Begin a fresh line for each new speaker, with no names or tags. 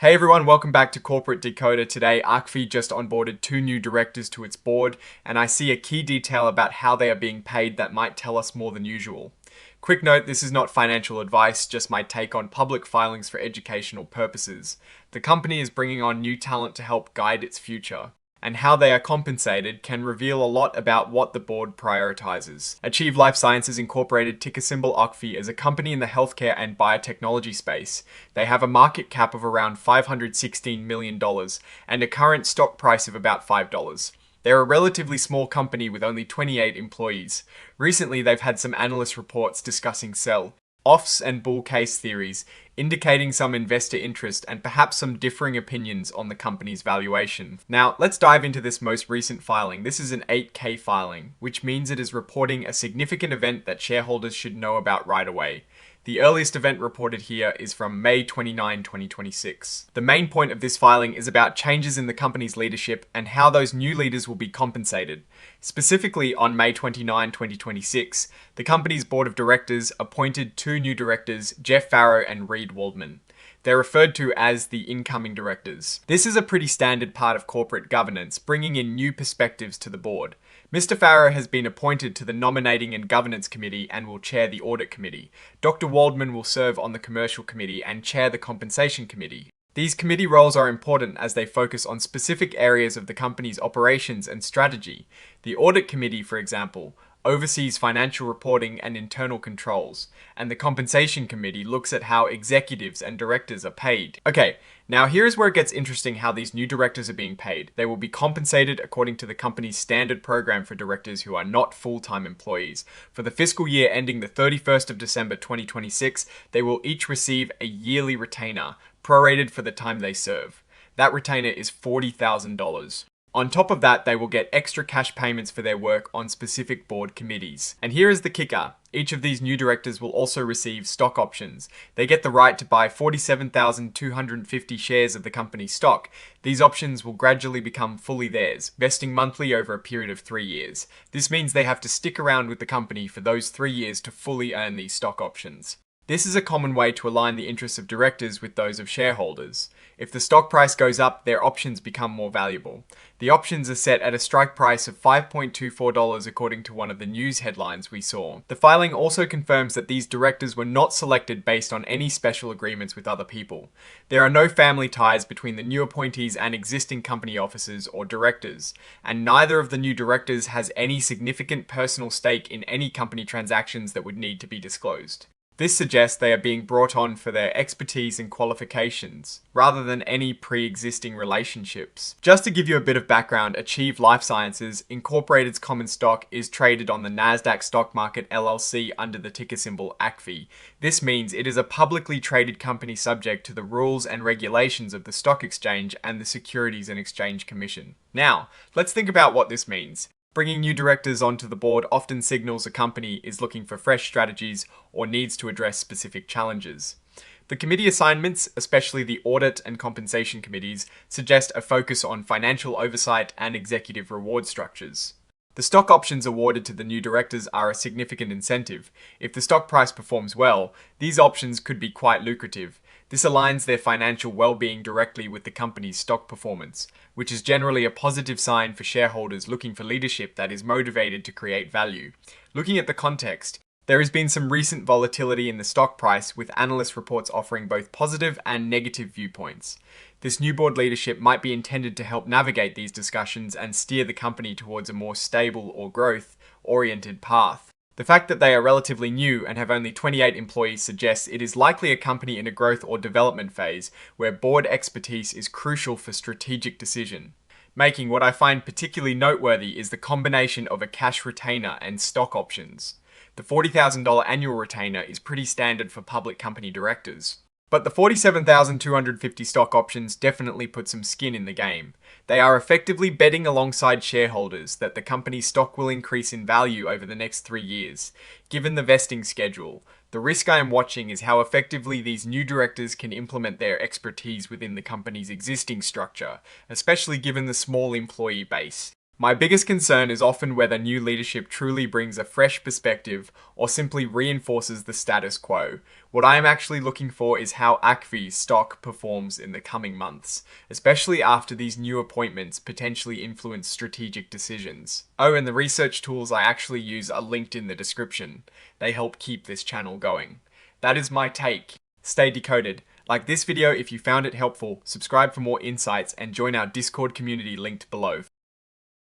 Hey everyone, welcome back to Corporate Decoder. Today, ACHV just onboarded 2 new directors to its board, and I see a key detail about how they are being paid that might tell us more than usual. Quick note, this is not financial advice, just my take on public filings for educational purposes. The company is bringing on new talent to help guide its future, and how they are compensated can reveal a lot about what the board prioritizes. ACHV Life Sciences Incorporated, ticker symbol ACHV, is a company in the healthcare and biotechnology space. They have a market cap of around $516 million and a current stock price of about $5. They're a relatively small company with only 28 employees. Recently, they've had some analyst reports discussing sell offs and bull case theories, indicating some investor interest and perhaps some differing opinions on the company's valuation. Now, let's dive into this most recent filing. This is an 8K filing, which means it is reporting a significant event that shareholders should know about right away. The earliest event reported here is from May 29, 2026. The main point of this filing is about changes in the company's leadership and how those new leaders will be compensated. Specifically, on May 29, 2026, the company's board of directors appointed 2 new directors, Jeff Farrow and Reed Waldman. They're referred to as the incoming directors. This is a pretty standard part of corporate governance, bringing in new perspectives to the board. Mr. Farrow has been appointed to the Nominating and Governance Committee and will chair the Audit Committee. Dr. Waldman will serve on the Commercial Committee and chair the Compensation Committee. These committee roles are important as they focus on specific areas of the company's operations and strategy. The Audit Committee, for example, oversees financial reporting and internal controls, and the Compensation Committee looks at how executives and directors are paid. Okay, now here is where it gets interesting how these new directors are being paid. They will be compensated according to the company's standard program for directors who are not full-time employees. For the fiscal year ending the 31st of December 2026, they will each receive a yearly retainer, prorated for the time they serve. That retainer is $40,000. On top of that, they will get extra cash payments for their work on specific board committees. And here is the kicker. Each of these new directors will also receive stock options. They get the right to buy 47,250 shares of the company's stock. These options will gradually become fully theirs, vesting monthly over a period of 3 years. This means they have to stick around with the company for those 3 years to fully earn these stock options. This is a common way to align the interests of directors with those of shareholders. If the stock price goes up, their options become more valuable. The options are set at a strike price of $5.24 according to one of the news headlines we saw. The filing also confirms that these directors were not selected based on any special agreements with other people. There are no family ties between the new appointees and existing company officers or directors, and neither of the new directors has any significant personal stake in any company transactions that would need to be disclosed. This suggests they are being brought on for their expertise and qualifications, rather than any pre-existing relationships. Just to give you a bit of background, ACHV Life Sciences Incorporated's common stock is traded on the Nasdaq Stock Market LLC under the ticker symbol ACHV. This means it is a publicly traded company subject to the rules and regulations of the stock exchange and the Securities and Exchange Commission. Now, let's think about what this means. Bringing new directors onto the board often signals a company is looking for fresh strategies or needs to address specific challenges. The committee assignments, especially the audit and compensation committees, suggest a focus on financial oversight and executive reward structures. The stock options awarded to the new directors are a significant incentive. If the stock price performs well, these options could be quite lucrative. This aligns their financial well-being directly with the company's stock performance, which is generally a positive sign for shareholders looking for leadership that is motivated to create value. Looking at the context, there has been some recent volatility in the stock price, with analyst reports offering both positive and negative viewpoints. This new board leadership might be intended to help navigate these discussions and steer the company towards a more stable or growth-oriented path. The fact that they are relatively new and have only 28 employees suggests it is likely a company in a growth or development phase where board expertise is crucial for strategic decision making. What I find particularly noteworthy is the combination of a cash retainer and stock options. The $40,000 annual retainer is pretty standard for public company directors. But the 47,250 stock options definitely put some skin in the game. They are effectively betting alongside shareholders that the company's stock will increase in value over the next 3 years. Given the vesting schedule, the risk I am watching is how effectively these new directors can implement their expertise within the company's existing structure, especially given the small employee base. My biggest concern is often whether new leadership truly brings a fresh perspective or simply reinforces the status quo. What I am actually looking for is how ACHV stock performs in the coming months, especially after these new appointments potentially influence strategic decisions. Oh, and the research tools I actually use are linked in the description. They help keep this channel going. That is my take. Stay decoded. Like this video if you found it helpful, subscribe for more insights, and join our Discord community linked below.